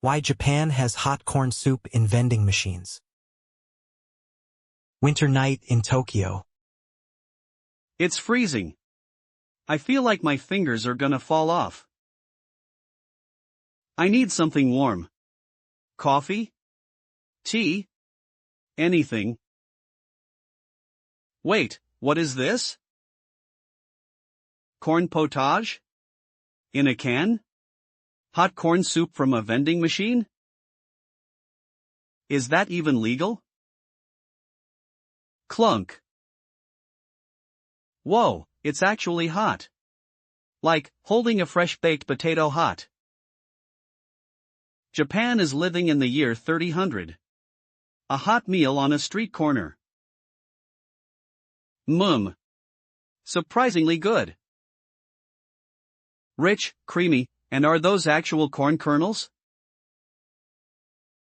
Why Japan has hot corn soup in vending machines. Winter night in Tokyo. It's freezing. I feel like my fingers are gonna fall off. I need something warm. Coffee? Tea? Anything. Wait, what is this? Corn potage? In a can? Hot corn soup from a vending machine? Is that even legal? Clunk. Whoa, it's actually hot. Like, holding a fresh baked potato hot. Japan is living in the year 3000. A hot meal on a street corner. Surprisingly good. Rich, creamy, and are those actual corn kernels?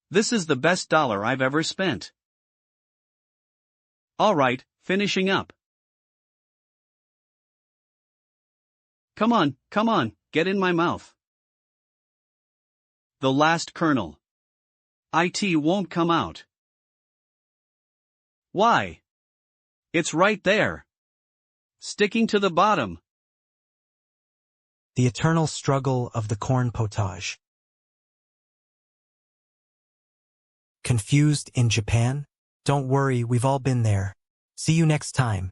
This is the best dollar I've ever spent. Alright, finishing up. Come on, get in my mouth. The last kernel. It won't come out. Why? It's right there. Sticking to the bottom. The eternal struggle of the corn potage. Confused in Japan? Don't worry, we've all been there. See you next time.